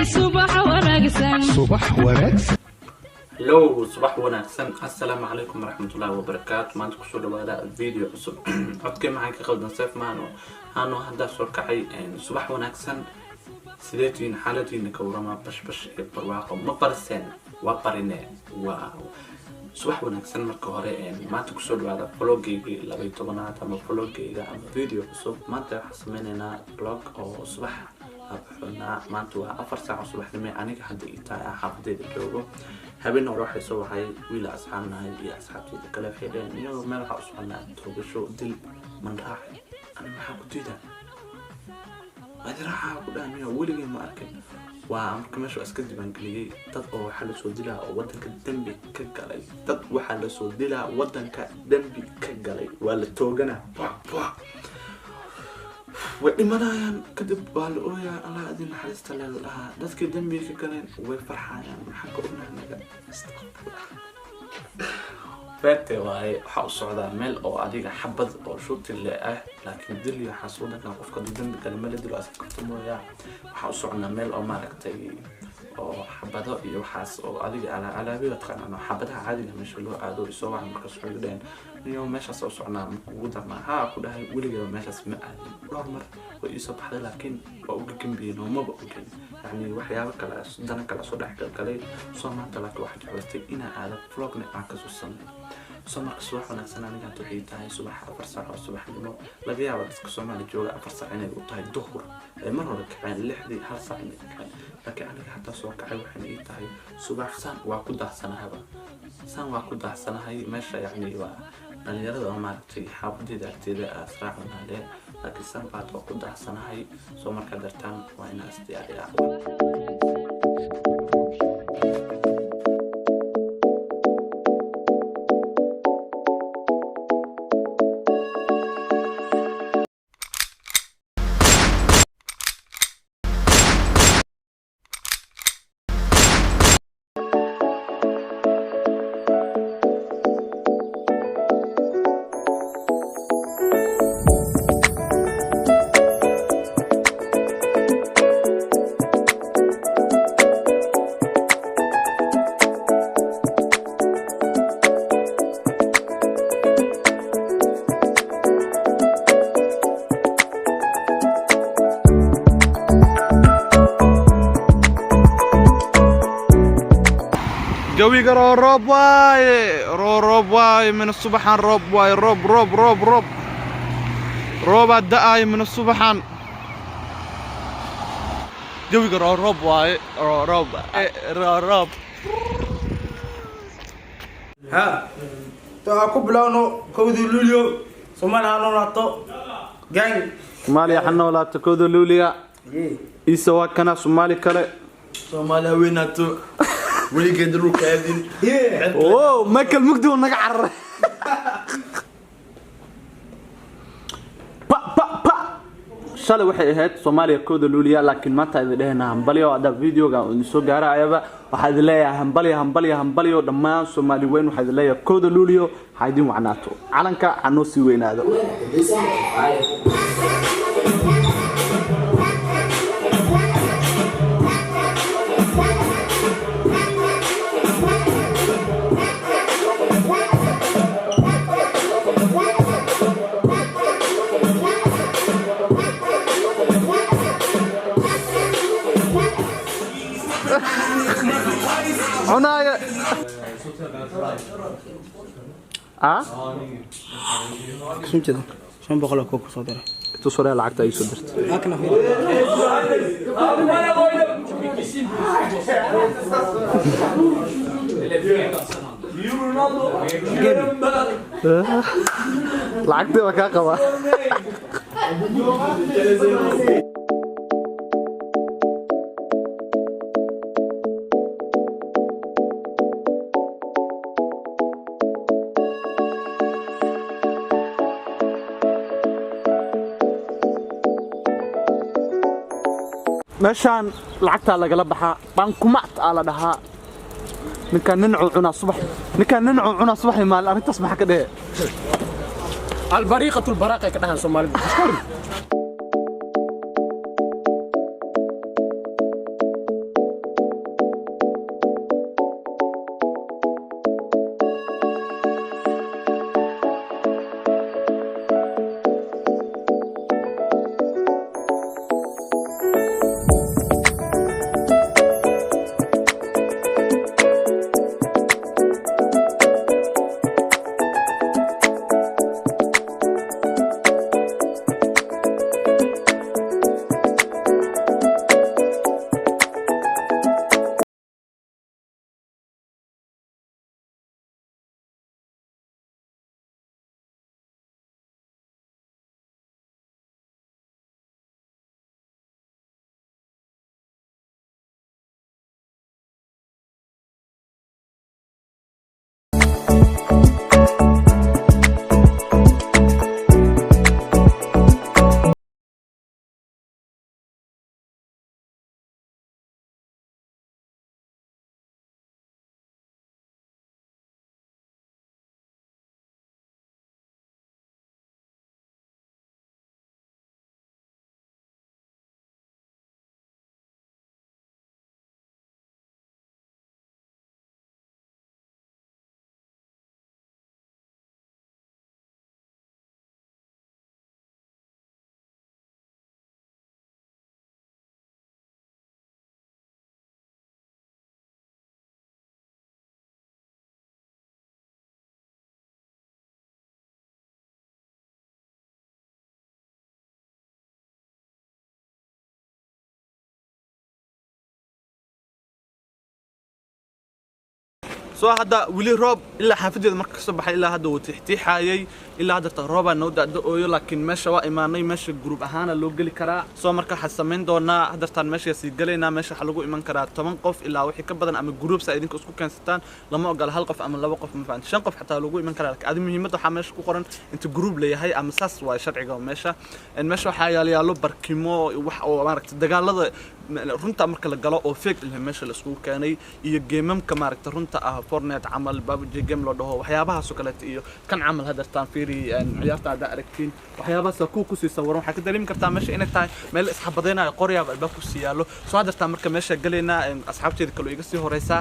صباح ونكسن. لو صباح ونكسن. السلام عليكم ورحمة الله وبركاته. ما انتكم سودوا هذا الفيديو عصب عدكي معاك خلدنا سيف مانو هانو هدا سوركعي صباح ونكسن سيداتين حالتين كورما بش برواقو مبرسين وبريني واو صباح ونكسن marka hore maanta ku soo dhawaada vlog-geyga 12aad ama vlog-geyga ama video cusub maanta waxaan sameynaynaa vlog oo subax abxuna maanta waa 4 saac subaxnimo aniga hadda inta xaafadeyda joogo habeen hore waxay soo waxay wiil asxaabnahay iyo asxaabteyda kala xidheen iyo meel waxa u soconaa toobasho dil man raax ana maxaa ku diidaa adraaxa ku dhaamiyo weligii ma arkin waa marka meesha iska diban galiyay dad oo waxa la soo dilaa oo wadanka dambi ka galay dad waxa la soo dilaa wadanka dambi ka galay waa la toogana ودمنايان كدب بالويا الله أدين حريست لله دتك دمي كجنين وفرحان حكونا نجا فاتي واي حوص على مل أو عديك حبض أو شوت اللي لكن دليل حصولنا كان قف قد دم بكلمة دليل أسكت مويا حوص على مل أو ماركتي أو حبضة يوحس أو عديك على بيت خلنا حبضها عادي مش اللي عادوا يسووا عن مركز حيودين اليوم ماشي صوصنا موجودة معها كلها ولقى ماشي اسمه نورمال ويصب حدا لكن بقول بينه وما بقول يعني وحياة كلا دنا كلا صدق كلا صوما تلاك واحد حوستي إنا على فلوقنا عكس السنة صوما كسوح ونكسنا نجا تحيتها صباح فرصة أو صباح اليوم لقيا بدك صوما الجوع فرصة عيني وطاي الظهر مرة كمان اللحدي هالصع عيني لكن أنا حتى صوك عيو حني تاي صباح سان وأكون سنة هذا سان وأكون سنة هاي ماشى يعني أنا يرد أو مارتي حافظي دارتي أسرع من هذا لكن سان بعد وأكون سنة هاي صوما كدرتان وأنا استيعابي جوي قرا روب واي من الصبحان روب واي روب الدقاي من الصبحان جوي قرا روب واي روب ها تاكو بلاونو كودو لوليو سومال هانو ناتو جانج مالي حنا ولا تكودو لوليا يسوا كنا سومالي كله سومال ويناتو ولي قدروا كادين اوه ماكل مقدو نقعر شالي waxay ahayd Soomaaliya kooda luuliya laakiin maanta ay dhaheena hambaliyo ada videoga oo soo gaarayaba waxaad leeyahay hambaliyo dhammaan Soomaali weyn waxaad leeyahay kooda luuliyo haydin wacnaato calanka xanoo si weynaado عناية شو كده شو بقول كوكو صدره تصوري العقد اي صدرت لكن العقد وكا قبا meeshaan lacagta laga la baxaa bankumat ala dhahaa ninkan nincu cuna subax maal arintaas maxaa ka dhee البريقة البراقة كده سومالي soo hadda wili roob ilaa xaafadeeda marka soo baxay ilaa hadda uu tixtiixayay ilaa hadda rooba noo da'do ooyo laakiin meesha waa imaanay meesha group ahaan loo gali karaa soo marka waxa sameyn doonaa hadartan meesha sii galeena meesha waxa lagu iman karaa 10 qof ilaa wixii ka badan ama groups ay idinku isku keensataan lama ogola hal qof ama laba qof ma fahanti 5 qof xataa lagu iman karaa laakiin adi muhiimada waxa meesha ku qoran inta group leeyahay ama saas waa sharciga meesha in meesha waxa yaalo barkimo wax oo maaragtay dagaalada runta marka la galo oo fake ilaa meesha la isku keenay iyo geemamka maaragtay runta ah Fortnite amal PUBG game loo dhaho waxyaabaha soo kale iyo kan amal hadartan fiiri ciyaarta aad aragtiin waxyaabahaas ku sii sawiran waxa ka dareemi kartaa meesha inay tahay meel isxabadeenay qoryaab albaab ku sii yaalo soo hadartan marka meesha galeena asxaabteeda kale iga sii horeysa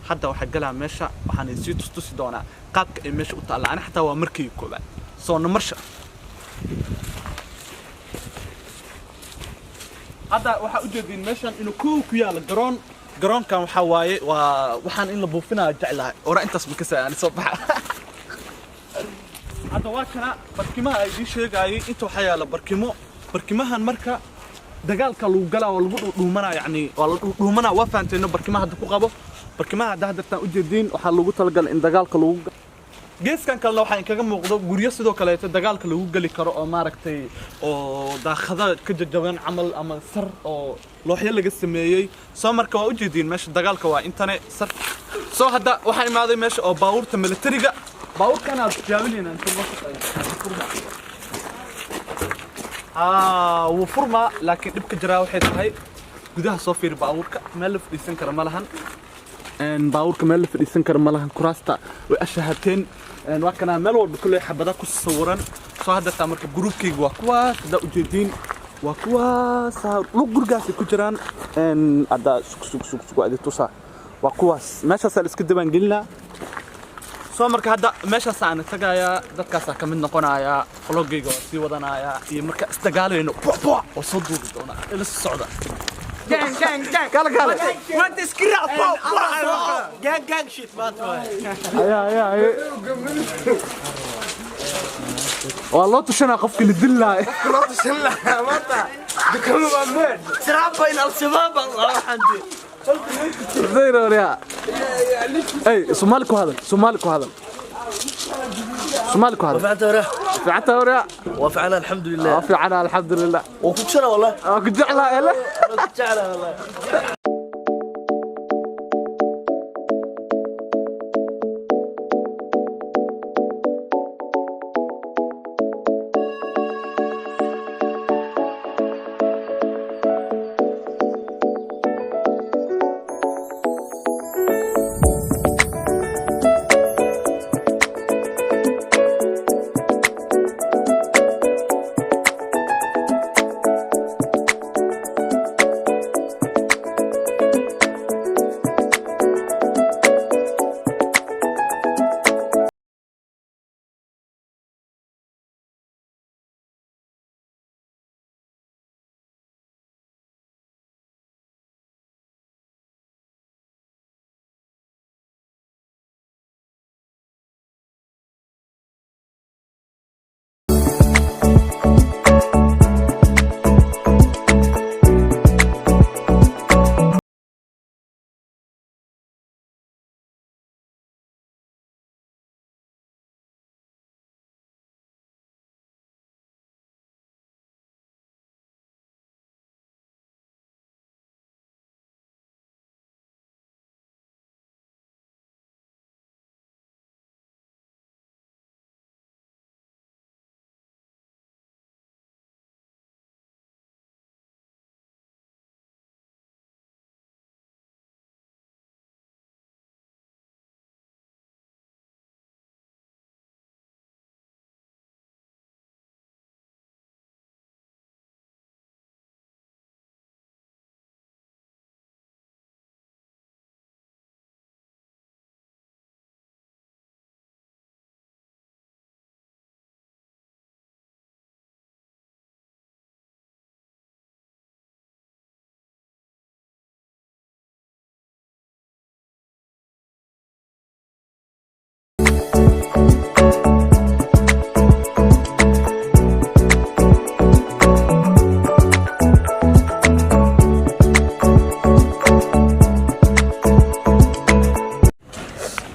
hadda waxa galaa meesha waxaan sii tusi doonaa qaabka ay meesha u taala ana xataa waa markii koobaad soo namarsha هذا waxa u jeedin meeshan inuu ku yaalo garoonkan waxa waaye waa waxaan in la buufinaa jeclahay ora intaas ma ka saayaan soo baxa hada waa kana barkimaha ay sheegayay inta waxa yaala barkimahan marka dagaalka lagu galaa oo lagu dhuumanaa yani waa la dhuumanaa waa faanteeno barkimaha hada ku qabo barkimaha hada u jeedin waxa lagu talagalay in dagaalka lagu geeskan kalena waxa kaga muuqdo guriyo sidoo kale dagaalka lagu gali karo oo maaragtay oo daaqada ka jajaban amal ama sar oo looxyo laga sameeyay soo marka waa u jeedin meesha dagaalka waa intane sar soo hadda waxa imaaday meesha oo baawurta militariga baawurkana jaawilinaan wuu furma laakiin dibka jiraa waxay tahay gudaha soo fiir baawurka meel la fadhiisan karo ma lahan baawurka meel la fadhiisan karo ma lahan kuraasta way ashahateen وكنا ملول بكل حبضات كسورن سو هذا تامرك جروب كيج وكوا دا وجدين وكوا صار لو جرجاس كجران ان ادا سوق ادي توسا وكوا ماشا سال اسك دبان قلنا سو marka hada meesha saan tagaya dadkaas ka mid noqonaya vloggiga si wadanaya iyo marka isdagaalayno oo soo duubi doona ila socda gang kala what is kira gang shit man يا والله تشنا قفك اللي دلها والله تشنا متى بكم مامن تراب بين الشباب الله عندي زين يا اي سومالكو هذا وفعت ورا وفعنا الحمد لله وفعنا الحمد لله وكنت والله كنت جعلها والله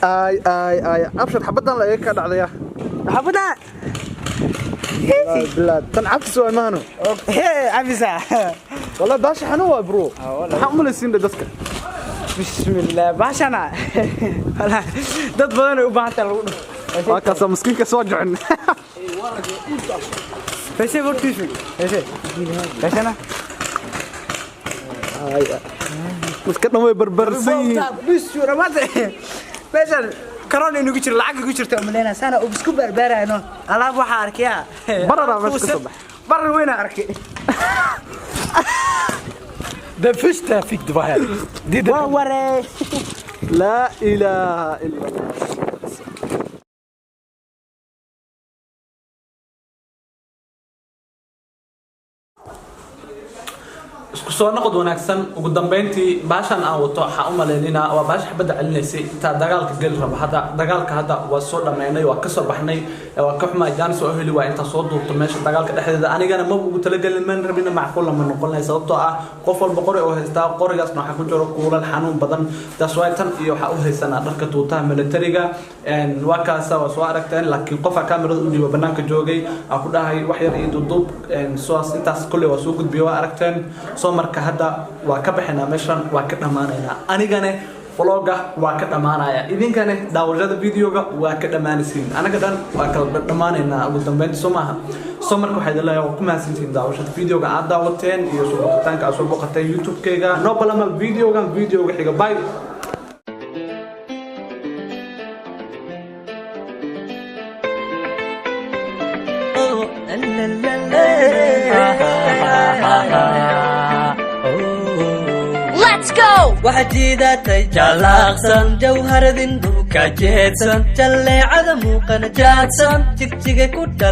اي ابشر حبدان لا ايك دعديا حبدان بلاد تنعفس ومانو هي عفسه والله باش حنو برو حمل سين ددك بسم الله باشنا والله dad badan u baahan lagu dhufto waa kaas miskiinka soo jicin بس ورتيش ايش باشنا ay مسكنا way barbarsiin بس رمات باشا كرون inuu ku jiro lacag ku jirto umaleena sana oo isku barbaarayno alaab waxa arkaya barara bas ka sabax barar weyn arkay ده فيشتا فيك دفاعات دي ده وري لا اله الا الله isku soo noqod wanaagsan ugu dambeyntii baashan aan wato waxa u maleynina waa baash xabada celineysay inta dagaalka gal raba hada dagaalka hada waa soo dhameynay waa ka soo baxnay waa ka xumaa jaan soo heli waa inta soo duubto meesha dagaalka dhexdeeda anigana ma ugu talagalin man rabina macquul ma noqonay sababtoo ah qof walba qori oo haysta qorigaasna waxa ku jiro kuulal xanuun badan taswaytan iyo waxa u haysana dharka tuutaha militariga waa kaasa waa soo aragteen laakiin qofka kaamirada u dhiibo banaanka joogay aan ku dhahay wax yar iyo duub soo intaas kulli waa soo gudbiyo waa aragteen soo marka hadda waa ka bixinaa meeshan waa ka dhamaanaynaa anigana vlogga waa ka dhamaanaya idinkana daawashada videoga waa ka dhamaanaysiin anaga dhan waa kala dhamaanaynaa ugu dambeyntii soo maaha soo marka waxay leeyahay waa ku mahadsantihiin daawashada videoga aad daawateen iyo soo boqotaanka aad soo boqotay youtube-kayga no balama videoga xiga bye Let's go! وحديدتي جلاقسن جوهر ذندو كجيتسن جلي عدمو قنجاتسن تكتك كدلت